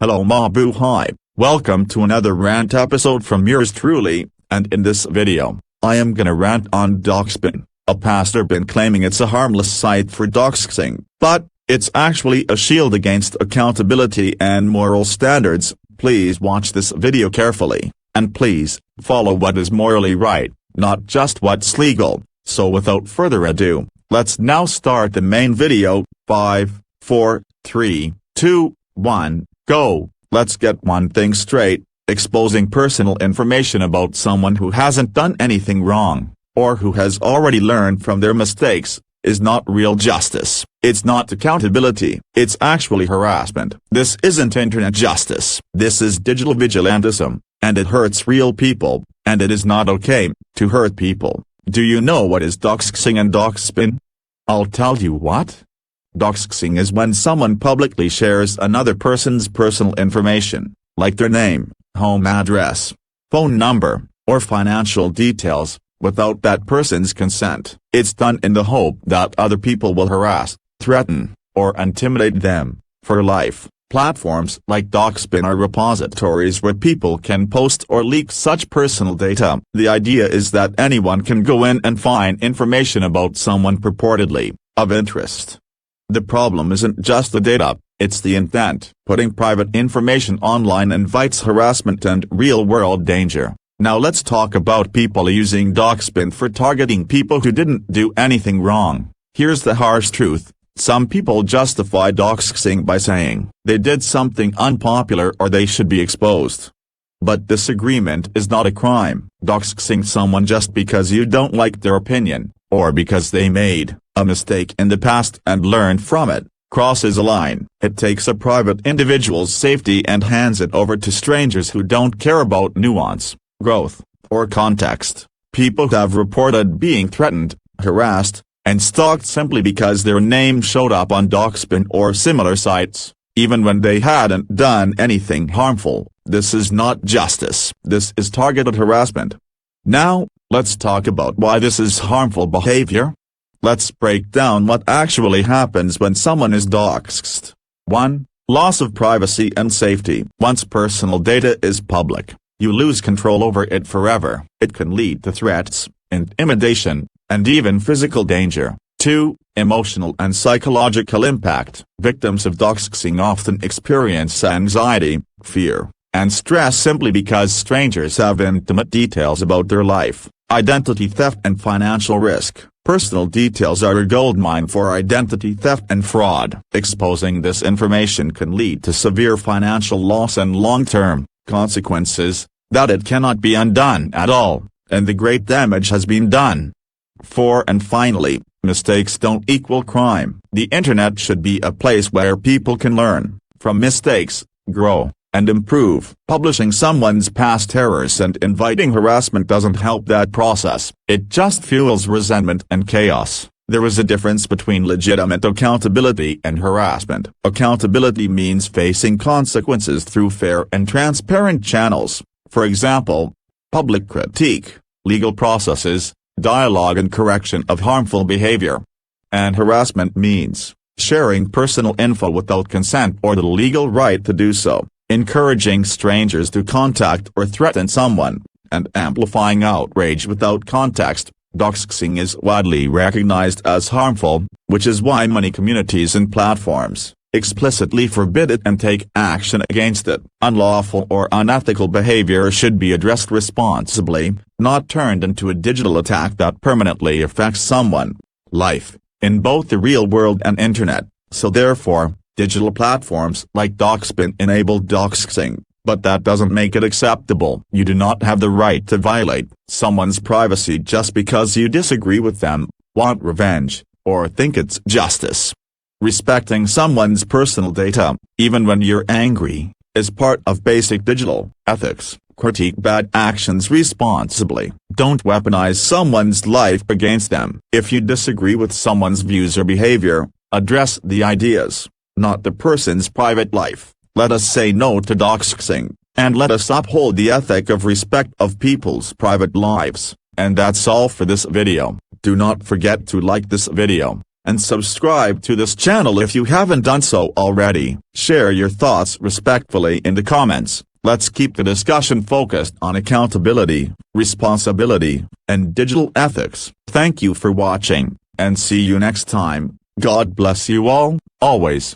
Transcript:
Hello Mabu, hi, welcome to another rant episode from yours truly, and in this video, I am gonna rant on Doxbin. A pastor been claiming it's a harmless site for doxing, but it's actually a shield against accountability and moral standards. Please watch this video carefully, and please, follow what is morally right, not just what's legal. So without further ado, let's now start the main video. 5, 4, 3, 2, 1, go. Let's get one thing straight, exposing personal information about someone who hasn't done anything wrong, or who has already learned from their mistakes, is not real justice. It's not accountability, it's actually harassment. This isn't internet justice. This is digital vigilantism, and it hurts real people, and it is not okay to hurt people. Do you know what is doxing and doxbin? I'll tell you what. Doxing is when someone publicly shares another person's personal information, like their name, home address, phone number, or financial details, without that person's consent. It's done in the hope that other people will harass, threaten, or intimidate them for life. Platforms like Doxbin are repositories where people can post or leak such personal data. The idea is that anyone can go in and find information about someone purportedly of interest. The problem isn't just the data, it's the intent. Putting private information online invites harassment and real-world danger. Now let's talk about people using Doxbin for targeting people who didn't do anything wrong. Here's the harsh truth. Some people justify doxing by saying they did something unpopular or they should be exposed. But disagreement is not a crime. Doxing someone just because you don't like their opinion, or because they made a mistake in the past and learned from it, crosses a line. It takes a private individual's safety and hands it over to strangers who don't care about nuance, growth, or context. People have reported being threatened, harassed, and stalked simply because their name showed up on Doxbin or similar sites, even when they hadn't done anything harmful. This is not justice. This is targeted harassment. Now, let's talk about why this is harmful behavior. Let's break down what actually happens when someone is doxed. 1. Loss of privacy and safety. Once personal data is public, you lose control over it forever. It can lead to threats, intimidation, and even physical danger. 2. Emotional and psychological impact. Victims of doxing often experience anxiety, fear, and stress simply because strangers have intimate details about their life. Identity theft and financial risk. Personal details are a goldmine for identity theft and fraud. Exposing this information can lead to severe financial loss and long-term consequences that it cannot be undone at all, and the great damage has been done. 4. And finally, mistakes don't equal crime. The internet should be a place where people can learn from mistakes, grow, and improve. Publishing someone's past errors and inviting harassment doesn't help that process. It just fuels resentment and chaos. There is a difference between legitimate accountability and harassment. Accountability means facing consequences through fair and transparent channels. For example, public critique, legal processes, dialogue and correction of harmful behavior. And harassment means sharing personal info without consent or the legal right to do so, encouraging strangers to contact or threaten someone, and amplifying outrage without context. Doxing is widely recognized as harmful, which is why many communities and platforms explicitly forbid it and take action against it. Unlawful or unethical behavior should be addressed responsibly, not turned into a digital attack that permanently affects someone's life, in both the real world and internet. So therefore, digital platforms like Doxbin enable doxing, but that doesn't make it acceptable. You do not have the right to violate someone's privacy just because you disagree with them, want revenge, or think it's justice. Respecting someone's personal data, even when you're angry, is part of basic digital ethics. Critique bad actions responsibly. Don't weaponize someone's life against them. If you disagree with someone's views or behavior, address the ideas, not the person's private life. Let us say no to doxing, and let us uphold the ethic of respect of people's private lives. And that's all for this video. Do not forget to like this video, and subscribe to this channel if you haven't done so already. Share your thoughts respectfully in the comments. Let's keep the discussion focused on accountability, responsibility, and digital ethics. Thank you for watching, and see you next time. God bless you all, always.